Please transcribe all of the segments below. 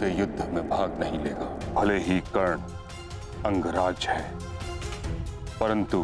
से युद्ध में भाग नहीं लेगा। भले ही कर्ण अंगराज है, परंतु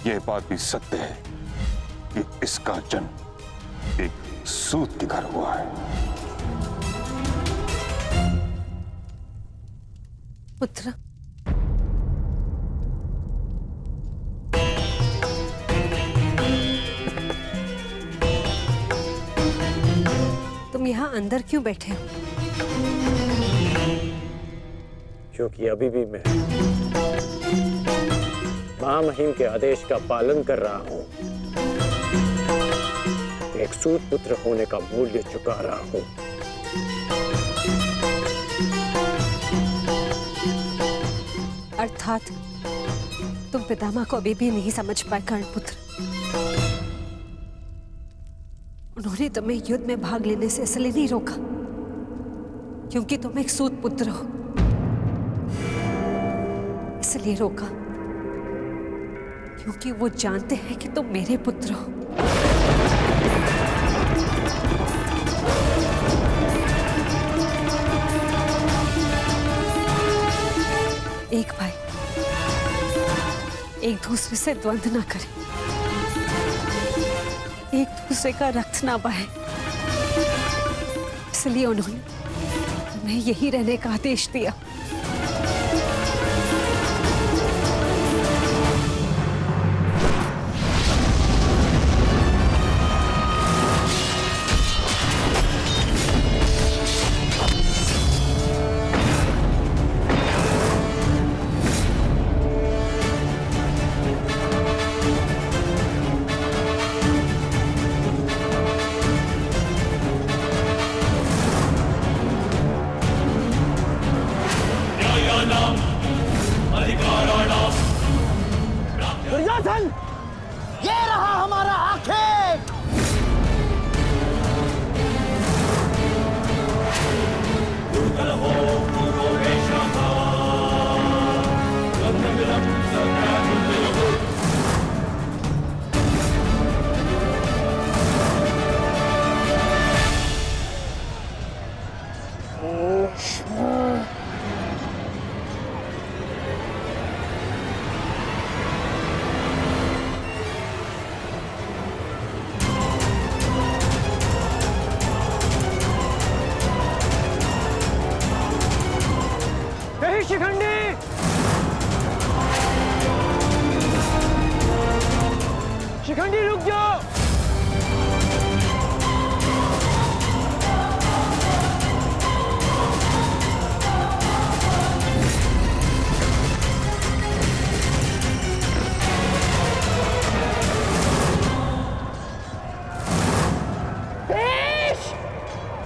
यह बात भी सत्य है कि इसका जन्म एक सूत के घर हुआ है। पुत्र, तुम यहाँ अंदर क्यों बैठे हो? क्योंकि अभी भी मैं महामहिम के आदेश का पालन कर रहा हूं। एक सूत पुत्र होने का मूल्य चुका रहा हूं। अर्थात तुम पितामह को अभी भी नहीं समझ पाए कर्णपुत्र। उन्होंने तुम्हें युद्ध में भाग लेने से इसलिए नहीं रोका क्योंकि तुम एक सूत पुत्र हो, इसलिए रोका क्योंकि वो जानते हैं कि तुम मेरे पुत्र हो। एक भाई एक दूसरे से द्वंद्व ना करे, एक दूसरे का रक्त ना बहे, इसलिए उन्होंने तुम्हें यही रहने का आदेश दिया। दुर्योधन, ये रहा हमारा आखेट। शिखंडी, शिखंडी रुक जाओ। देश,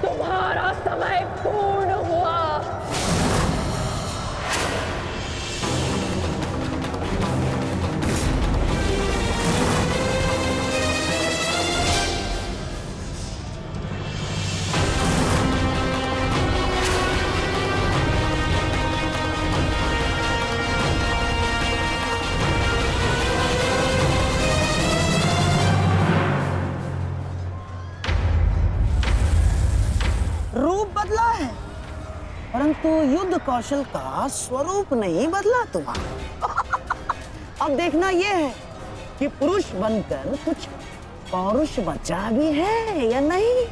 तुम्हारा समय पूर्ण हुआ। रूप बदला है, परंतु युद्ध कौशल का स्वरूप नहीं बदला तुम्हारा। अब देखना यह है कि पुरुष बनकर कुछ पौरुष बचा भी है या नहीं।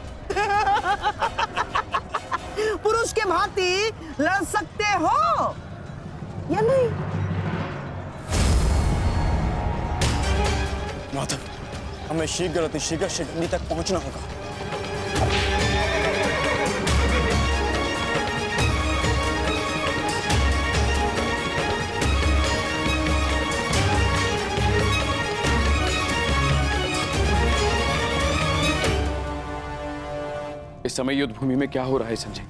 पुरुष के भांति लड़ सकते हो या नहीं। माधव, हमें शीघ्र अतिशीघ्र शिखंडी तक पहुंचना होगा। इस समय युद्ध भूमि में क्या हो रहा है संजय?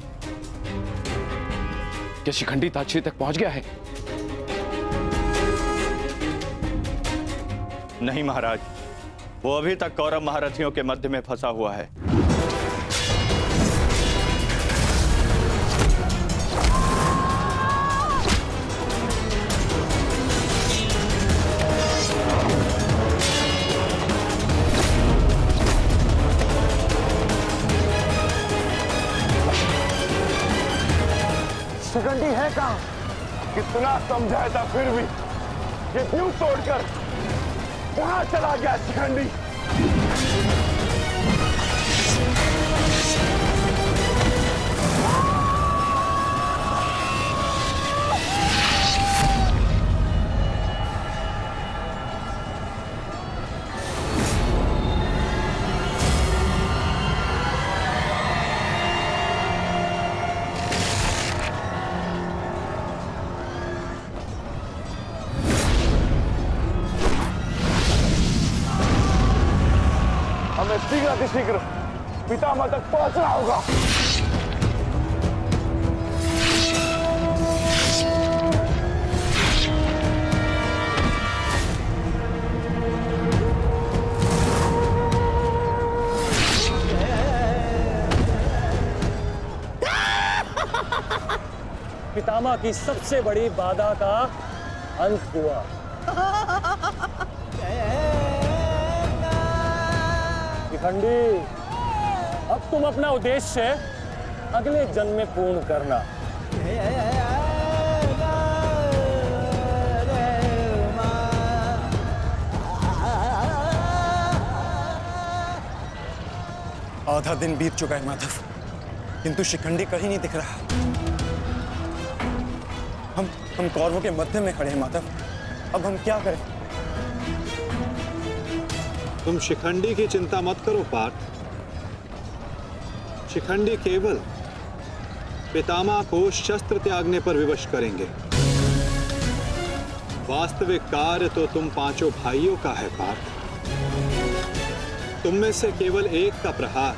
क्या शिखंडी ताक्षरी तक पहुंच गया है? नहीं महाराज, वो अभी तक कौरव महारथियों के मध्य में फंसा हुआ है। शिखंडी है कहाँ? कितना समझाया था फिर भी ये न्यू तोड़कर कहाँ चला गया शिखंडी? हमें शीघ्र शीघ्र पितामह तक पहुंचना होगा। पितामह की सबसे बड़ी बाधा का अंत हुआ। शिखंडी, अब तुम अपना उद्देश्य अगले जन्म में पूर्ण करना। आधा दिन बीत चुका है माधव, किंतु शिखंडी कहीं नहीं दिख रहा। हम कौरवों के मध्य में खड़े हैं माधव, अब हम क्या करें? तुम शिखंडी की चिंता मत करो पार्थ। शिखंडी केवल पितामह को शस्त्र त्यागने पर विवश करेंगे। वास्तविक कार्य तो तुम पांचों भाइयों का है पार्थ। तुम में से केवल एक का प्रहार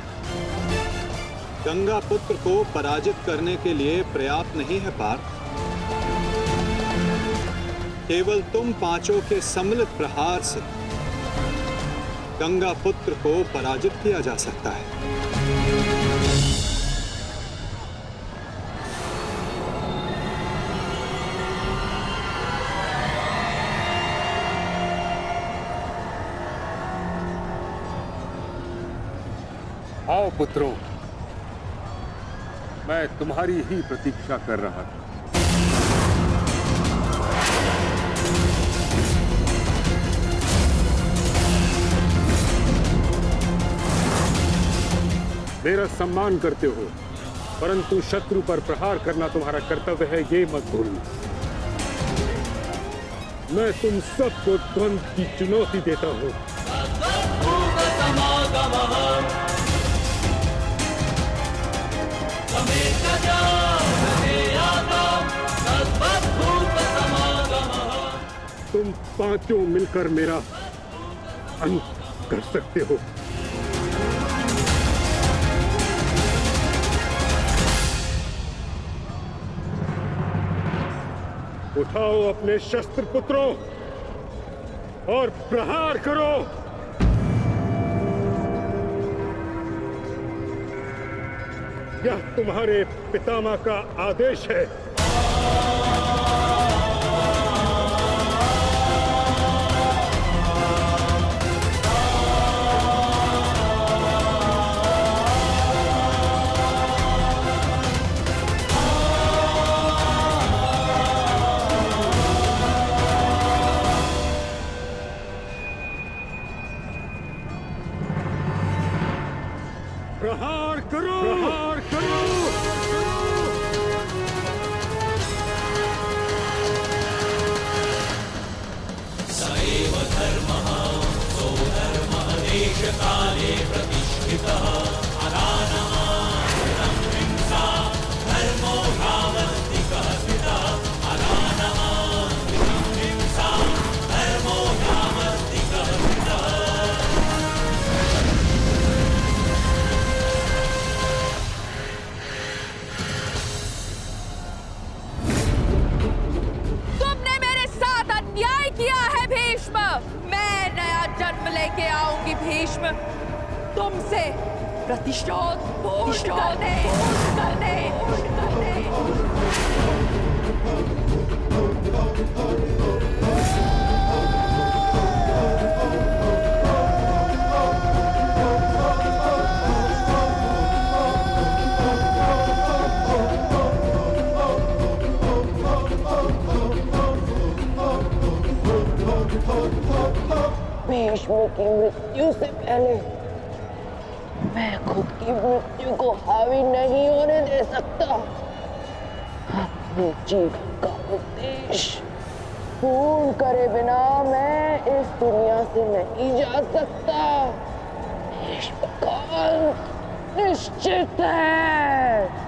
गंगा पुत्र को पराजित करने के लिए पर्याप्त नहीं है पार्थ। केवल तुम पांचों के सम्मिलित प्रहार से गंगा पुत्र को पराजित किया जा सकता है। आओ पुत्रों, मैं तुम्हारी ही प्रतीक्षा कर रहा था। मेरा सम्मान करते हो, परंतु शत्रु पर प्रहार करना तुम्हारा कर्तव्य है, ये मत भूलना। मैं तुम सबको द्वंद्व की चुनौती देता हूं। तुम पांचों मिलकर मेरा अंत कर सकते हो। उठाओ अपने शस्त्र पुत्रों और प्रहार करो। यह तुम्हारे पितामह का आदेश है। प्रहार करो, प्रहार करो। सैव धर्मः सो धर्मः देश काले प्रतिष्ठितः अनानः हिंसा धर्मो यावत्तिकः स्थितः अनानः हिंसा धर्मो यावत्तिकः स्थितः। मैं नया जन्म लेके आऊंगी भीष्म, तुमसे प्रतिशोध पूर्ण करने। भीष्म की मृत्यु से पहले मैं खुद की मृत्यु को हावी नहीं होने दे सकता। अपने जीवन का उद्देश्य पूर्ण करे बिना मैं इस दुनिया से नहीं जा सकता। भीष्म का अंत निश्चित है।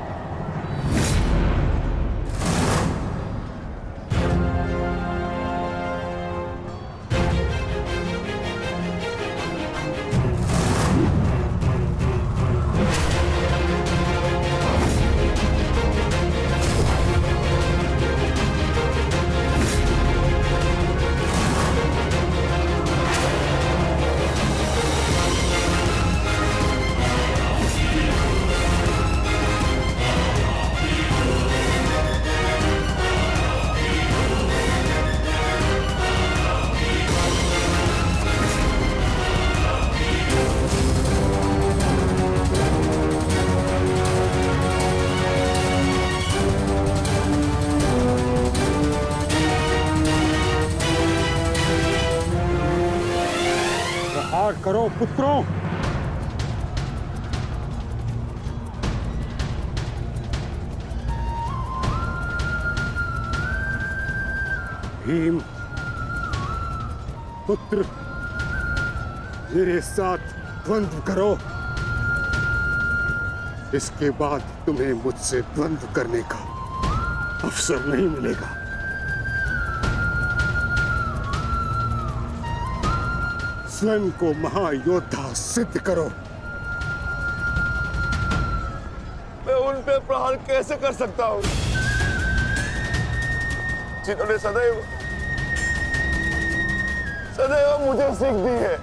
प्रहार करो पुत्रों। भीम पुत्र, मेरे साथ द्वंद्व करो। इसके बाद तुम्हें मुझसे द्वंद्व करने का अवसर नहीं मिलेगा। स्वयं को महायोद्धा सिद्ध करो। मैं उन पे प्रहार कैसे कर सकता हूं जिन्होंने सदैव सदैव मुझे सीख दी है।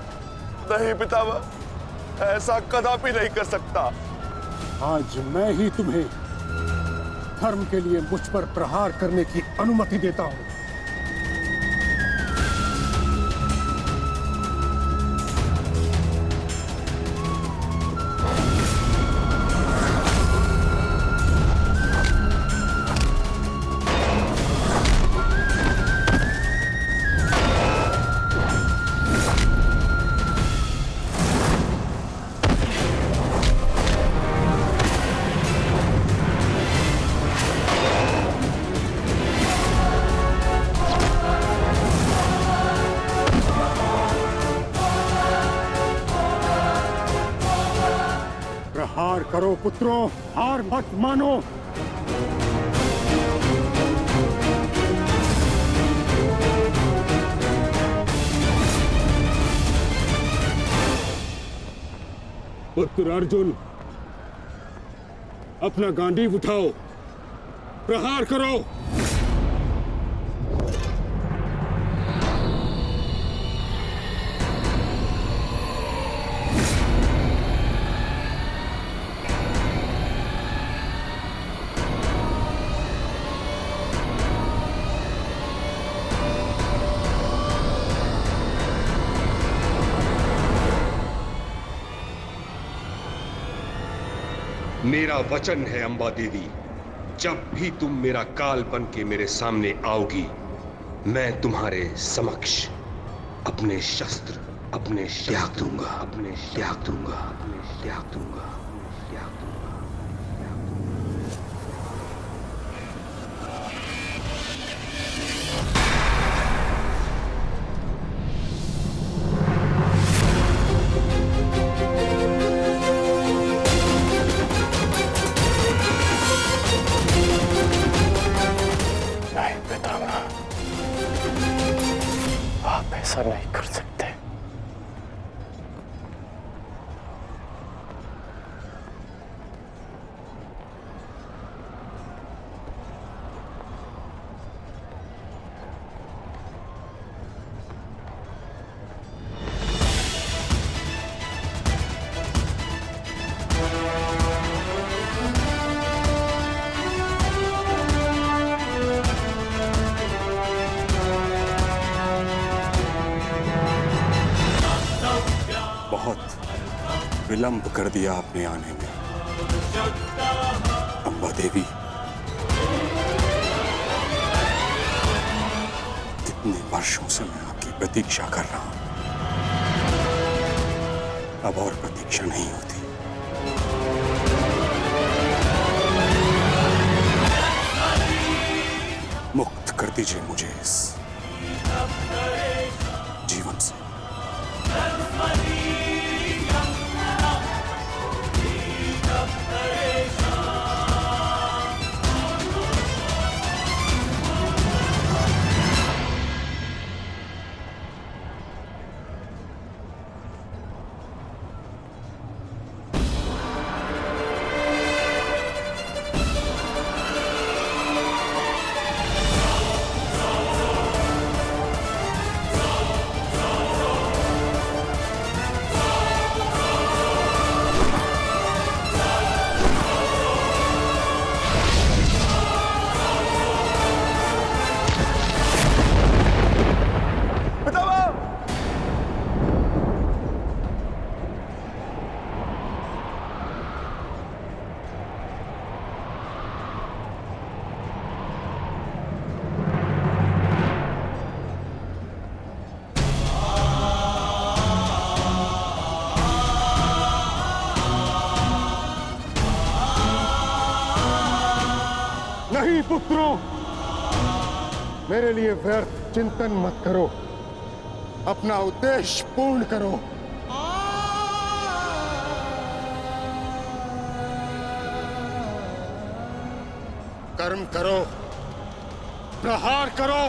नहीं पितामह, ऐसा कदापि नहीं कर सकता। आज मैं ही तुम्हें धर्म के लिए मुझ पर प्रहार करने की अनुमति देता हूं। प्रहार करो पुत्रों, हार मत मानो। पुत्र अर्जुन, अपना गांडीव उठाओ, प्रहार करो। मेरा वचन है अंबा देवी, जब भी तुम मेरा काल बन के मेरे सामने आओगी, मैं तुम्हारे समक्ष अपने शस्त्र अपने त्याग दूंगा, अपने त्याग दूंगा, अपने त्याग दूंगा, त्याग दूंगा। ऐसा नहीं कर सकते। विलंब कर दिया आपने आने में अंबा देवी। कितने वर्षों से मैं आपकी प्रतीक्षा कर रहा हूं। अब और प्रतीक्षा नहीं होती। मुक्त कर दीजिए मुझे इस जीवन से। नहीं पुत्रों, मेरे लिए व्यर्थ चिंतन मत करो, अपना उद्देश्य पूर्ण करो। कर्म करो, प्रहार करो।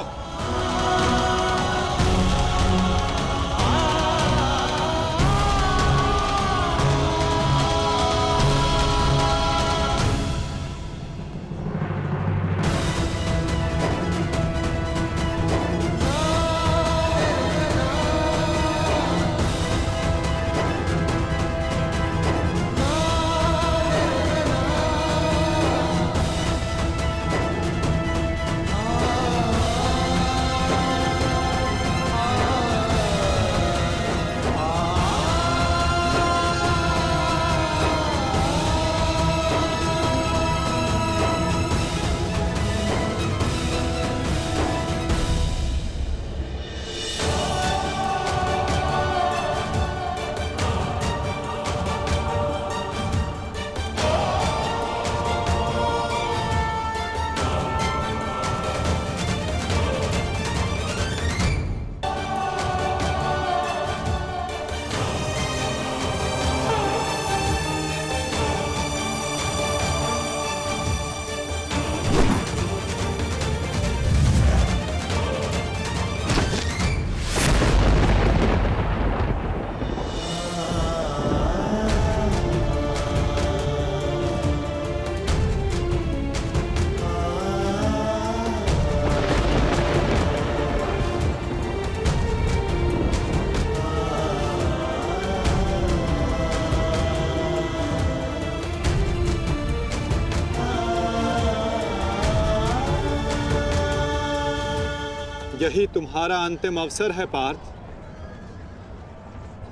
यही तुम्हारा अंतिम अवसर है पार्थ।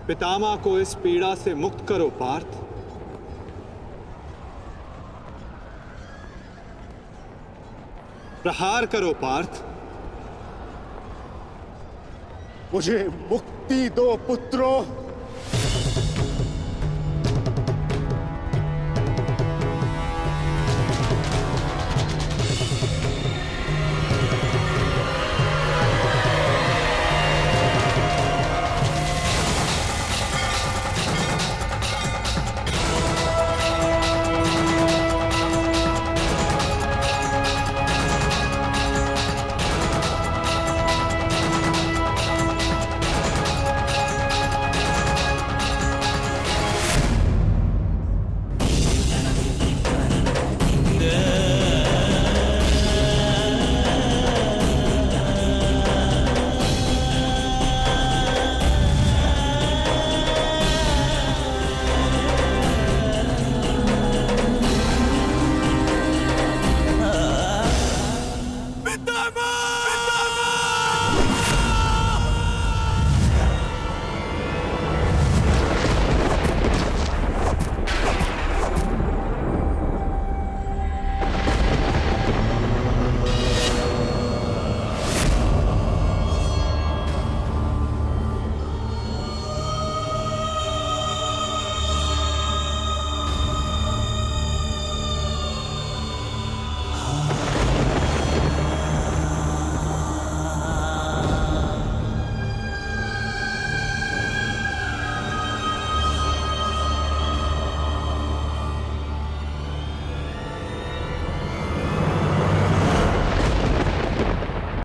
पितामह को इस पीड़ा से मुक्त करो पार्थ। प्रहार करो पार्थ। मुझे मुक्ति दो पुत्रों।